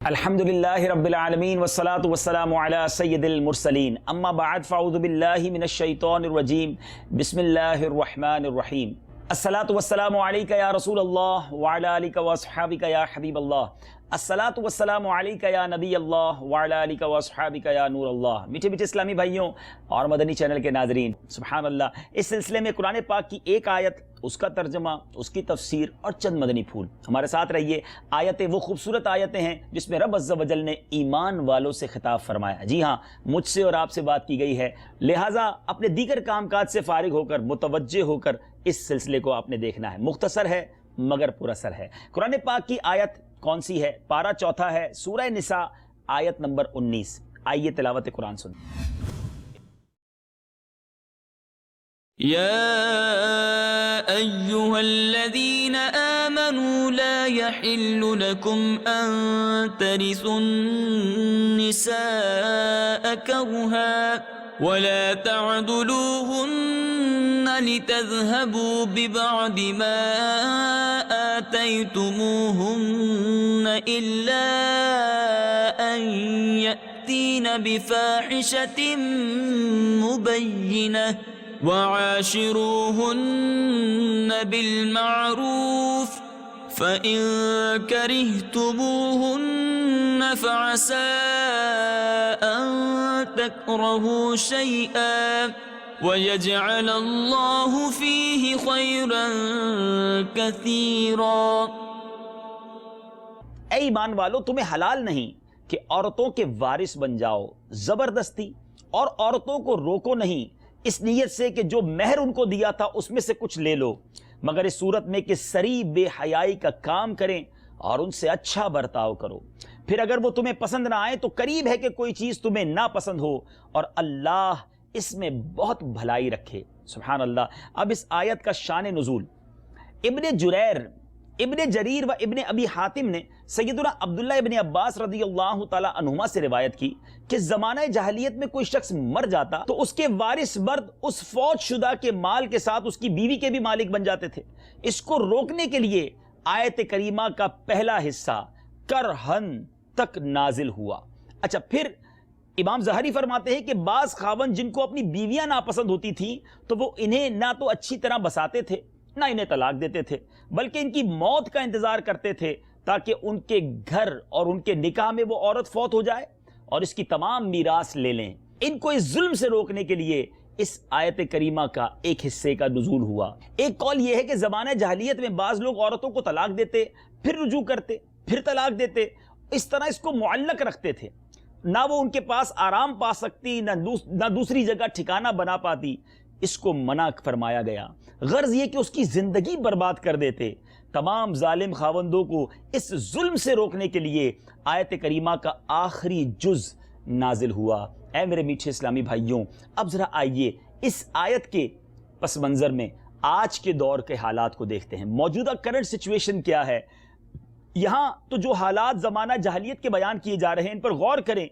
الحمدللہ رب العالمین والصلاة والسلام علی سید المرسلین اما بعد فاعوذ باللہ من الشیطان الرجیم بسم اللہ الرحمن الرحیم الصلاة والسلام علیکہ یا رسول اللہ وعلی آلکہ واصحابکہ یا حبیب اللہ الصلاة والسلام علیکہ یا نبی اللہ وعلی آلکہ واصحابکہ یا نور اللہ۔ میٹھے میٹھے اسلامی بھائیوں اور مدنی چینل کے ناظرین، سبحان اللہ، اس سلسلے میں قرآن پاک کی ایک آیت، اس کا ترجمہ، اس کی تفسیر اور چند مدنی پھول۔ ہمارے ساتھ رہیے۔ آیتیں وہ خوبصورت آیتیں ہیں جس میں رب عز و جل نے ایمان والوں سے خطاب فرمایا۔ جی ہاں، مجھ سے اور آپ سے بات کی گئی ہے، لہٰذا اپنے دیگر کام کاج سے فارغ ہو کر، متوجہ ہو کر اس سلسلے کو آپ نے دیکھنا ہے۔ مختصر ہے مگر پر اثر ہے۔ قرآن پاک کی آیت کون سی ہے؟ پارہ چوتھا ہے، سورہ نساء، آیت نمبر 19۔ آئیے تلاوت قرآن سنیں۔ يا أيها الذين آمنوا لا يحل لكم أن ترثوا النساء كرها ولا تعضلوهن لتذهبوا ببعض ما آتيتموهن إلا أن يأتين بفاحشة مبينة وعاشروهن بالمعروف فإن كرهتموهن فعسى أن تكرهوا شيئا ويجعل الله فيه خيرا كثيرا۔ اے ایمان والو، تمہیں حلال نہیں کہ عورتوں کے وارث بن جاؤ، زبردستی، اور عورتوں کو روکو نہیں اس نیت سے کہ جو مہر ان کو دیا تھا اس میں سے کچھ لے لو، مگر اس صورت میں کہ سری بے حیائی کا کام کریں اور ان سے اچھا برتاؤ کرو۔ پھر اگر وہ تمہیں پسند نہ آئے تو قریب ہے کہ کوئی چیز تمہیں ناپسند ہو، اور اللہ اس میں بہت بھلائی رکھے۔ سبحان اللہ۔ اب اس آیت کا شان نزول، ابن جریر و ابن ابی حاتم نے سیدنا عبداللہ ابن عباس رضی اللہ تعالی عنہما سے روایت کی کہ زمانہ جاہلیت میں کوئی شخص مر جاتا تو اس کے وارث مرد اس فوت شدہ کے مال کے ساتھ اس کی بیوی کے بھی مالک بن جاتے تھے۔ اس کو روکنے کے لیے آیت کریمہ کا پہلا حصہ کرہن تک نازل ہوا۔ اچھا، پھر امام زہری فرماتے ہیں کہ بعض خاوند جن کو اپنی بیویاں ناپسند ہوتی تھیں تو وہ انہیں نہ تو اچھی طرح بساتے تھے نہ انہیں طلاق دیتے تھے، بلکہ ان کی موت کا انتظار کرتے تھے تاکہ ان کے گھر اور ان کے نکاح میں وہ عورت فوت ہو جائے اور اس کی تمام میراث لے لیں۔ ان کو اس ظلم سے روکنے کے لیے اس آیت کریمہ کا ایک حصے کا نزول ہوا۔ ایک قول یہ ہے کہ زمانہ جاہلیت میں بعض لوگ عورتوں کو طلاق دیتے، پھر رجوع کرتے، پھر طلاق دیتے، اس طرح اس کو معلق رکھتے تھے، نہ وہ ان کے پاس آرام پا سکتی نہ دوسری جگہ ٹھکانہ بنا پاتی۔ اس کو منع فرمایا گیا، غرض یہ کہ اس کی زندگی برباد کر دیتے۔ تمام ظالم خاوندوں کو اس ظلم سے روکنے کے لیے آیت کریمہ کا آخری جز نازل ہوا۔ اے میرے میٹھے اسلامی بھائیوں، اب ذرا آئیے اس آیت کے پس منظر میں آج کے دور کے حالات کو دیکھتے ہیں۔ موجودہ کرنٹ سچویشن کیا ہے؟ یہاں تو جو حالات زمانہ جاہلیت کے بیان کیے جا رہے ہیں ان پر غور کریں۔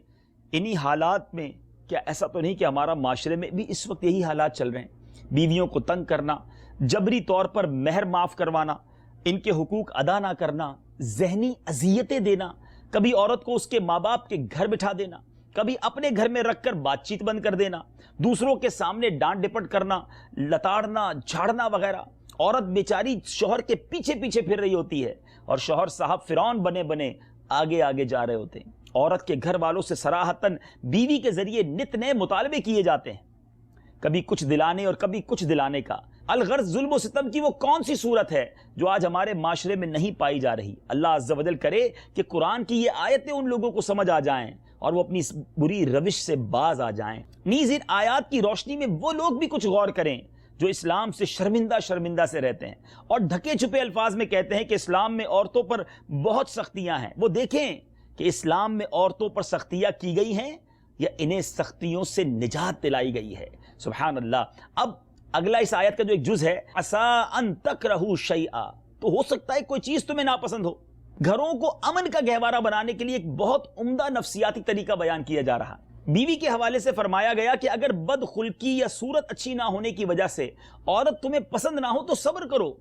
انہی حالات میں کیا ایسا تو نہیں کہ ہمارا معاشرے میں بھی اس وقت یہی حالات چل رہے ہیں؟ بیویوں کو تنگ کرنا، جبری طور پر مہر معاف کروانا، ان کے حقوق ادا نہ کرنا، ذہنی اذیتیں دینا، کبھی عورت کو اس کے ماں باپ کے گھر بٹھا دینا، کبھی اپنے گھر میں رکھ کر بات چیت بند کر دینا، دوسروں کے سامنے ڈانٹ ڈپٹ کرنا، لتاڑنا، جھاڑنا وغیرہ۔ عورت بیچاری شوہر کے پیچھے پیچھے پھر رہی ہوتی ہے اور شوہر صاحب فرعون بنے بنے آگے آگے جا رہے ہوتے ہیں۔ عورت کے گھر والوں سے صراحتاً بیوی کے ذریعے نت نئے مطالبے کیے جاتے ہیں، کبھی کچھ دلانے اور کبھی کچھ دلانے کا۔ الغرض ظلم و ستم کی وہ کون سی صورت ہے جو آج ہمارے معاشرے میں نہیں پائی جا رہی؟ اللہ عز و جل کرے کہ قرآن کی یہ آیتیں ان لوگوں کو سمجھ آ جائیں اور وہ اپنی اس بری روش سے باز آ جائیں۔ نیز ان آیات کی روشنی میں وہ لوگ بھی کچھ غور کریں جو اسلام سے شرمندہ سے رہتے ہیں اور ڈھکے چھپے الفاظ میں کہتے ہیں کہ اسلام میں عورتوں پر بہت سختیاں ہیں۔ وہ دیکھیں کہ اسلام میں عورتوں پر سختیاں کی گئی ہیں یا انہیں سختیوں سے نجات دلائی گئی ہے۔ سبحان اللہ۔ اب اگلا اس آیت کا جو ایک جز ہے، عسیٰ ان تکرہوا شیئا، تو ہو سکتا ہے کوئی چیز تمہیں ناپسند ہو۔ گھروں کو امن کا گہوارہ بنانے کے لیے ایک بہت عمدہ نفسیاتی طریقہ بیان کیا جا رہا۔ بیوی کے حوالے سے فرمایا گیا کہ اگر بد خلقی یا صورت اچھی نہ ہونے کی وجہ سے عورت تمہیں پسند نہ ہو تو صبر کرو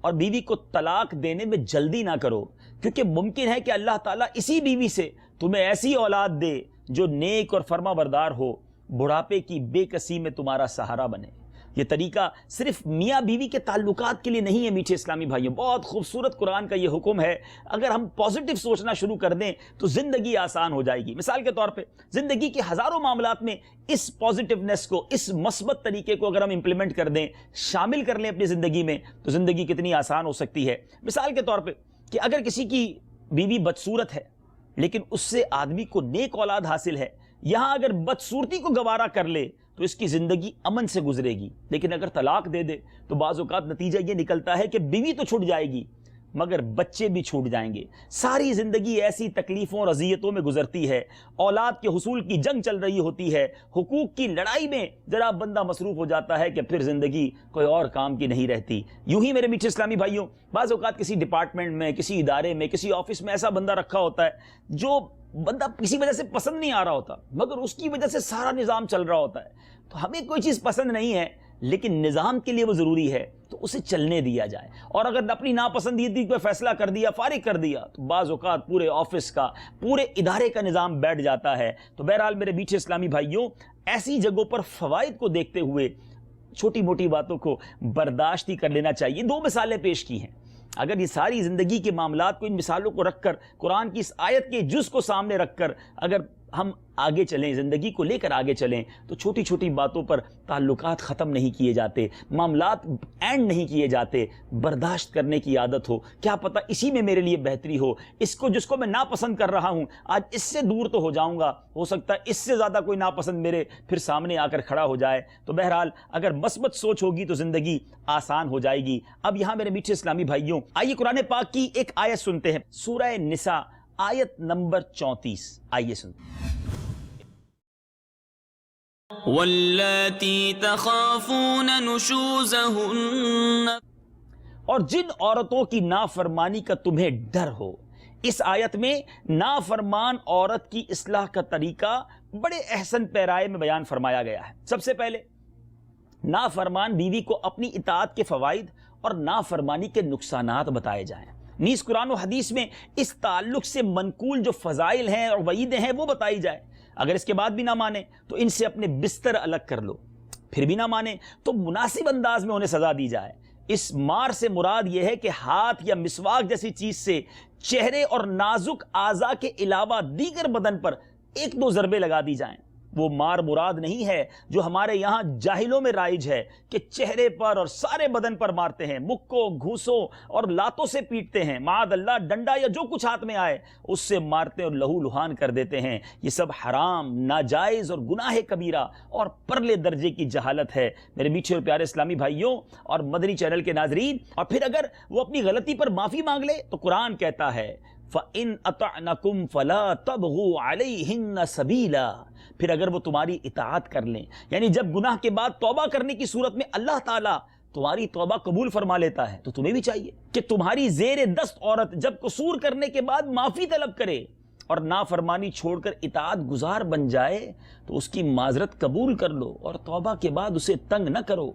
اور بیوی کو طلاق دینے میں جلدی نہ کرو، کیونکہ ممکن ہے کہ اللہ تعالیٰ اسی بیوی سے تمہیں ایسی اولاد دے جو نیک اور فرما بردار ہو، بڑھاپے کی بے کسی میں تمہارا سہارا بنے۔ یہ طریقہ صرف میاں بیوی کے تعلقات کے لیے نہیں ہے میٹھے اسلامی بھائیوں، بہت خوبصورت قرآن کا یہ حکم ہے۔ اگر ہم پازیٹیو سوچنا شروع کر دیں تو زندگی آسان ہو جائے گی۔ مثال کے طور پہ زندگی کے ہزاروں معاملات میں اس پازیٹیونیس کو، اس مثبت طریقے کو اگر ہم امپلیمنٹ کر دیں، شامل کر لیں اپنی زندگی میں، تو زندگی کتنی آسان ہو سکتی ہے۔ مثال کے طور پہ کہ اگر کسی کی بیوی بدصورت ہے لیکن اس سے آدمی کو نیک اولاد حاصل ہے، یہاں اگر بدصورتی کو گوارا کر لے تو اس کی زندگی امن سے گزرے گی، لیکن اگر طلاق دے دے تو بعض اوقات نتیجہ یہ نکلتا ہے کہ بیوی تو چھوٹ جائے گی مگر بچے بھی چھوٹ جائیں گے۔ ساری زندگی ایسی تکلیفوں اور اذیتوں میں گزرتی ہے، اولاد کے حصول کی جنگ چل رہی ہوتی ہے، حقوق کی لڑائی میں ذرا بندہ مصروف ہو جاتا ہے کہ پھر زندگی کوئی اور کام کی نہیں رہتی۔ یوں ہی میرے میٹھے اسلامی بھائیوں، بعض اوقات کسی ڈپارٹمنٹ میں، کسی ادارے میں، کسی آفس میں ایسا بندہ رکھا ہوتا ہے جو بندہ کسی وجہ سے پسند نہیں آ رہا ہوتا، مگر اس کی وجہ سے سارا نظام چل رہا ہوتا ہے۔ تو ہمیں کوئی چیز پسند نہیں ہے لیکن نظام کے لیے وہ ضروری ہے تو اسے چلنے دیا جائے، اور اگر اپنی ناپسندیدگی کو فیصلہ کر دیا، فارغ کر دیا، تو بعض اوقات پورے آفس کا، پورے ادارے کا نظام بیٹھ جاتا ہے۔ تو بہرحال میرے میٹھے اسلامی بھائیوں، ایسی جگہوں پر فوائد کو دیکھتے ہوئے چھوٹی موٹی باتوں کو برداشت ہی کر لینا چاہیے۔ دو مثالیں پیش کی ہیں، اگر یہ ساری زندگی کے معاملات کو ان مثالوں کو رکھ کر، قرآن کی اس آیت کے جز کو سامنے رکھ کر اگر ہم آگے چلیں، زندگی کو لے کر آگے چلیں، تو چھوٹی چھوٹی باتوں پر تعلقات ختم نہیں کیے جاتے، معاملات اینڈ نہیں کیے جاتے۔ برداشت کرنے کی عادت ہو، کیا پتہ اسی میں میرے لیے بہتری ہو، اس کو جس کو میں ناپسند کر رہا ہوں آج اس سے دور تو ہو جاؤں گا، ہو سکتا ہے اس سے زیادہ کوئی ناپسند میرے پھر سامنے آ کر کھڑا ہو جائے۔ تو بہرحال اگر مثبت سوچ ہوگی تو زندگی آسان ہو جائے گی۔ اب یہاں میرے میٹھے اسلامی بھائیوں، آئیے قرآن پاک کی ایک آیت سنتے ہیں، سورہ نساء آیت نمبر 34، آئیے سنتے ہیں۔ واللاتی تخافون نشوزہن، اور جن عورتوں کی نافرمانی کا تمہیں ڈر ہو۔ اس آیت میں نافرمان عورت کی اصلاح کا طریقہ بڑے احسن پیرائے میں بیان فرمایا گیا ہے۔ سب سے پہلے نافرمان بیوی کو اپنی اطاعت کے فوائد اور نافرمانی کے نقصانات بتائے جائیں۔ نیز قرآن و حدیث میں اس تعلق سے منقول جو فضائل ہیں اور وعیدیں ہیں وہ بتائی جائیں۔ اگر اس کے بعد بھی نہ مانے تو ان سے اپنے بستر الگ کر لو، پھر بھی نہ مانے تو مناسب انداز میں انہیں سزا دی جائے۔ اس مار سے مراد یہ ہے کہ ہاتھ یا مسواک جیسی چیز سے چہرے اور نازک اعضاء کے علاوہ دیگر بدن پر ایک دو ضربے لگا دی جائیں۔ وہ مار مراد نہیں ہے جو ہمارے یہاں جاہلوں میں رائج ہے کہ چہرے پر اور سارے بدن پر مارتے ہیں، مکوں، گھوسوں اور لاتوں سے پیٹتے ہیں، معاذ اللہ ڈنڈا یا جو کچھ ہاتھ میں آئے اس سے مارتے اور لہو لہان کر دیتے ہیں۔ یہ سب حرام، ناجائز اور گناہ کبیرہ اور پرلے درجے کی جہالت ہے۔ میرے میٹھے اور پیارے اسلامی بھائیوں اور مدنی چینل کے ناظرین، اور پھر اگر وہ اپنی غلطی پر معافی مانگ لے تو قرآن کہتا ہے فَإِنْ أَطَعْنَكُمْ فَلَا تَبْغُوا عَلَيْهِنَّ سَبِيلًا، پھر اگر وہ تمہاری اطاعت کر لیں، یعنی جب گناہ کے بعد توبہ کرنے کی صورت میں اللہ تعالیٰ تمہاری توبہ قبول فرما لیتا ہے تو تمہیں بھی چاہیے کہ تمہاری زیر دست عورت جب قصور کرنے کے بعد معافی طلب کرے اور نافرمانی چھوڑ کر اطاعت گزار بن جائے تو اس کی معذرت قبول کر لو اور توبہ کے بعد اسے تنگ نہ کرو۔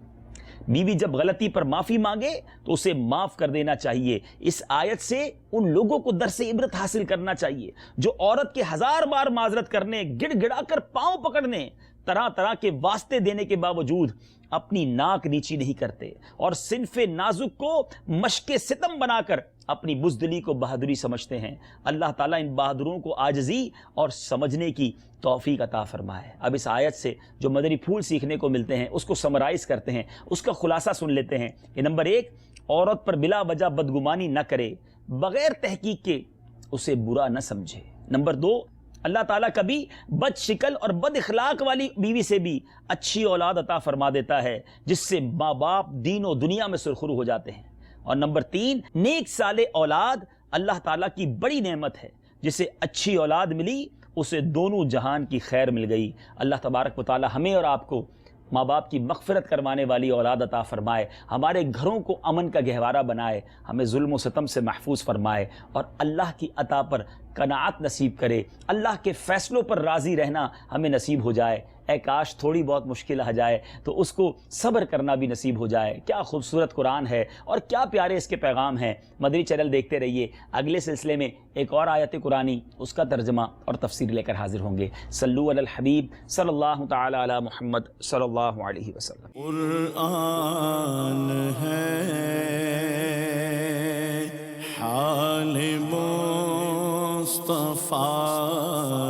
بیوی جب غلطی پر معافی مانگے تو اسے معاف کر دینا چاہیے۔ اس آیت سے ان لوگوں کو درس عبرت حاصل کرنا چاہیے جو عورت کے 1000 بار معذرت کرنے، گڑ گڑا کر پاؤں پکڑنے، طرح طرح کے واسطے دینے کے باوجود اپنی ناک نیچی نہیں کرتے اور صنف نازک کو مشق ستم بنا کر اپنی بزدلی کو بہادری سمجھتے ہیں۔ اللہ تعالیٰ ان بہادروں کو عاجزی اور سمجھنے کی توفیق عطا فرمائے۔ اب اس آیت سے جو مدنی پھول سیکھنے کو ملتے ہیں اس کو سمرائز کرتے ہیں، اس کا خلاصہ سن لیتے ہیں کہ نمبر 1، عورت پر بلا وجہ بدگمانی نہ کرے، بغیر تحقیق کے اسے برا نہ سمجھے۔ نمبر 2، اللہ تعالیٰ کبھی بد شکل اور بد اخلاق والی بیوی سے بھی اچھی اولاد عطا فرما دیتا ہے جس سے ماں باپ دین و دنیا میں سرخرو ہو جاتے ہیں۔ اور نمبر 3، نیک صالح اولاد اللہ تعالیٰ کی بڑی نعمت ہے، جسے اچھی اولاد ملی اسے دونوں جہان کی خیر مل گئی۔ اللہ تبارک و تعالیٰ ہمیں اور آپ کو ماں باپ کی مغفرت کروانے والی اولاد عطا فرمائے، ہمارے گھروں کو امن کا گہوارہ بنائے، ہمیں ظلم و ستم سے محفوظ فرمائے اور اللہ کی عطا پر قناعت نصیب کرے، اللہ کے فیصلوں پر راضی رہنا ہمیں نصیب ہو جائے۔ اے کاش تھوڑی بہت مشکل آ جائے تو اس کو صبر کرنا بھی نصیب ہو جائے۔ کیا خوبصورت قرآن ہے اور کیا پیارے اس کے پیغام ہیں۔ مدنی چینل دیکھتے رہیے، اگلے سلسلے میں ایک اور آیت قرآنی، اس کا ترجمہ اور تفسیر لے کر حاضر ہوں گے۔ صلو علی الحبیب صلی اللہ تعالی علی محمد صلی اللہ علیہ وسلم۔ قرآن ہے حال مصطفیٰ